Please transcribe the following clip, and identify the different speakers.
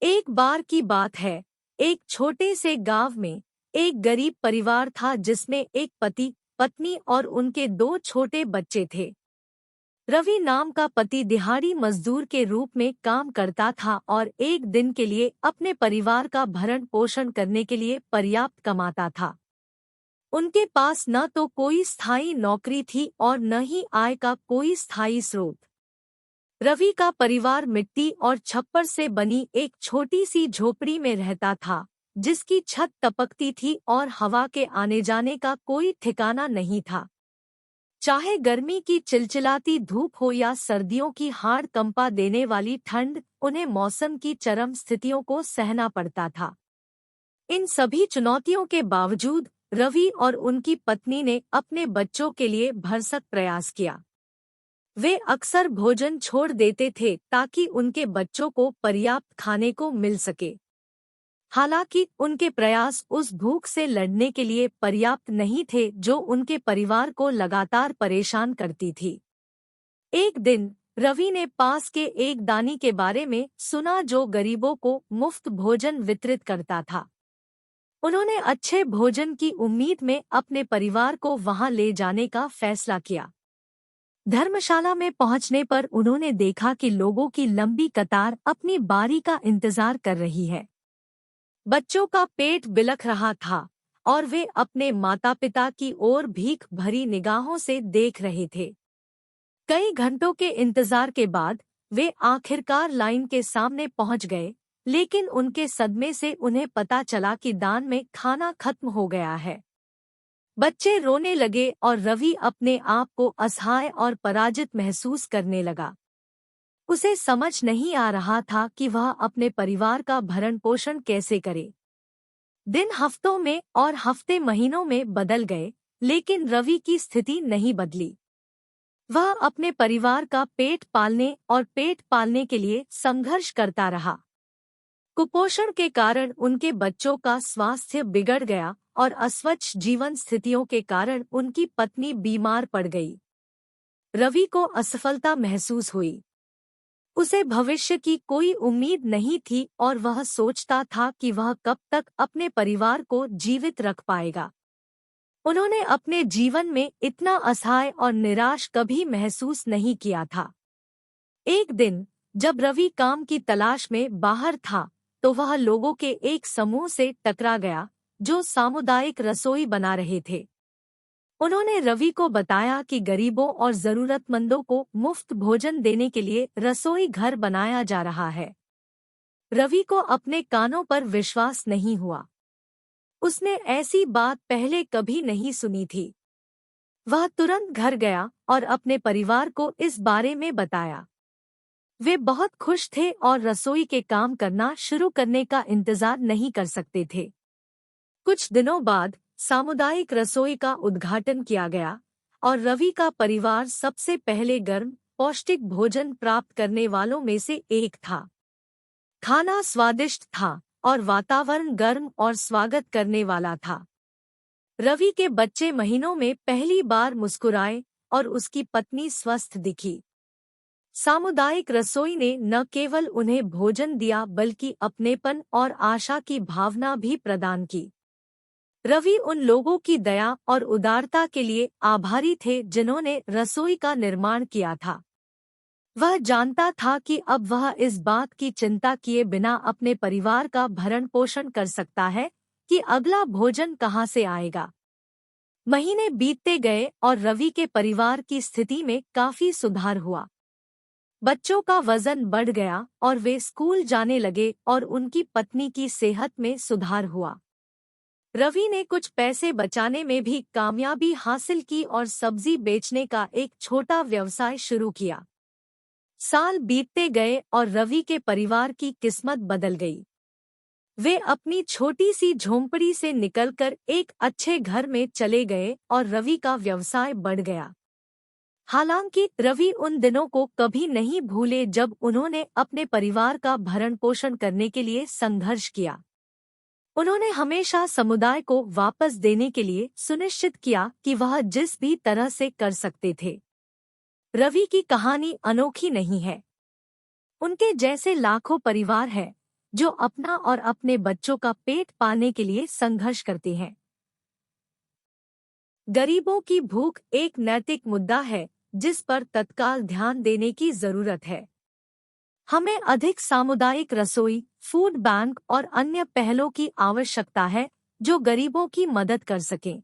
Speaker 1: एक बार की बात है। एक छोटे से गांव में एक गरीब परिवार था जिसमें एक पति, पत्नी और उनके दो छोटे बच्चे थे। रवि नाम का पति दिहाड़ी मजदूर के रूप में काम करता था और एक दिन के लिए अपने परिवार का भरण पोषण करने के लिए पर्याप्त कमाता था। उनके पास न तो कोई स्थायी नौकरी थी और न ही आय का कोई स्थायी स्रोत। रवि का परिवार मिट्टी और छप्पर से बनी एक छोटी सी झोपड़ी में रहता था, जिसकी छत टपकती थी और हवा के आने जाने का कोई ठिकाना नहीं था। चाहे गर्मी की चिलचिलाती धूप हो या सर्दियों की हाड़ कंपा देने वाली ठंड, उन्हें मौसम की चरम स्थितियों को सहना पड़ता था। इन सभी चुनौतियों के बावजूद रवि और उनकी पत्नी ने अपने बच्चों के लिए भरसक प्रयास किया। वे अक्सर भोजन छोड़ देते थे ताकि उनके बच्चों को पर्याप्त खाने को मिल सके। हालांकि उनके प्रयास उस भूख से लड़ने के लिए पर्याप्त नहीं थे जो उनके परिवार को लगातार परेशान करती थी। एक दिन रवि ने पास के एक दानी के बारे में सुना जो गरीबों को मुफ्त भोजन वितरित करता था। उन्होंने अच्छे भोजन की उम्मीद में अपने परिवार को वहां ले जाने का फैसला किया। धर्मशाला में पहुंचने पर उन्होंने देखा कि लोगों की लंबी कतार अपनी बारी का इंतजार कर रही है। बच्चों का पेट बिलख रहा था और वे अपने माता-पिता की ओर भीख भरी निगाहों से देख रहे थे। कई घंटों के इंतजार के बाद वे आखिरकार लाइन के सामने पहुंच गए, लेकिन उनके सदमे से उन्हें पता चला कि दान में खाना खत्म हो गया है। बच्चे रोने लगे और रवि अपने आप को असहाय और पराजित महसूस करने लगा। उसे समझ नहीं आ रहा था कि वह अपने परिवार का भरण पोषण कैसे करे। दिन हफ्तों में और हफ्ते महीनों में बदल गए, लेकिन रवि की स्थिति नहीं बदली। वह अपने परिवार का पेट पालने के लिए संघर्ष करता रहा। कुपोषण के कारण उनके बच्चों का स्वास्थ्य बिगड़ गया और अस्वच्छ जीवन स्थितियों के कारण उनकी पत्नी बीमार पड़ गई। रवि को असफलता महसूस हुई। उसे भविष्य की कोई उम्मीद नहीं थी और वह सोचता था कि वह कब तक अपने परिवार को जीवित रख पाएगा। उन्होंने अपने जीवन में इतना असहाय और निराश कभी महसूस नहीं किया था। एक दिन जब रवि काम की तलाश में बाहर था, तो वह लोगों के एक समूह से टकरा गया जो सामुदायिक रसोई बना रहे थे। उन्होंने रवि को बताया कि गरीबों और जरूरतमंदों को मुफ्त भोजन देने के लिए रसोई घर बनाया जा रहा है। रवि को अपने कानों पर विश्वास नहीं हुआ। उसने ऐसी बात पहले कभी नहीं सुनी थी। वह तुरंत घर गया और अपने परिवार को इस बारे में बताया। वे बहुत खुश थे और रसोई के काम करना शुरू करने का इंतजार नहीं कर सकते थे। कुछ दिनों बाद सामुदायिक रसोई का उद्घाटन किया गया और रवि का परिवार सबसे पहले गर्म, पौष्टिक भोजन प्राप्त करने वालों में से एक था। खाना स्वादिष्ट था और वातावरण गर्म और स्वागत करने वाला था। रवि के बच्चे महीनों में पहली बार मुस्कुराए और उसकी पत्नी स्वस्थ दिखी। सामुदायिक रसोई ने न केवल उन्हें भोजन दिया बल्कि अपनेपन और आशा की भावना भी प्रदान की। रवि उन लोगों की दया और उदारता के लिए आभारी थे जिन्होंने रसोई का निर्माण किया था। वह जानता था कि अब वह इस बात की चिंता किए बिना अपने परिवार का भरण पोषण कर सकता है कि अगला भोजन कहां से आएगा। महीने बीतते गए और रवि के परिवार की स्थिति में काफी सुधार हुआ। बच्चों का वजन बढ़ गया और वे स्कूल जाने लगे और उनकी पत्नी की सेहत में सुधार हुआ। रवि ने कुछ पैसे बचाने में भी कामयाबी हासिल की और सब्जी बेचने का एक छोटा व्यवसाय शुरू किया। साल बीतते गए और रवि के परिवार की किस्मत बदल गई। वे अपनी छोटी सी झोंपड़ी से निकलकर एक अच्छे घर में चले गए और रवि का व्यवसाय बढ़ गया। हालांकि रवि उन दिनों को कभी नहीं भूले जब उन्होंने अपने परिवार का भरण पोषण करने के लिए संघर्ष किया। उन्होंने हमेशा समुदाय को वापस देने के लिए सुनिश्चित किया कि वह जिस भी तरह से कर सकते थे। रवि की कहानी अनोखी नहीं है। उनके जैसे लाखों परिवार हैं जो अपना और अपने बच्चों का पेट पालने के लिए संघर्ष करते हैं। गरीबों की भूख एक नैतिक मुद्दा है जिस पर तत्काल ध्यान देने की जरूरत है। हमें अधिक सामुदायिक रसोई, फूड बैंक और अन्य पहलों की आवश्यकता है जो गरीबों की मदद कर सकें।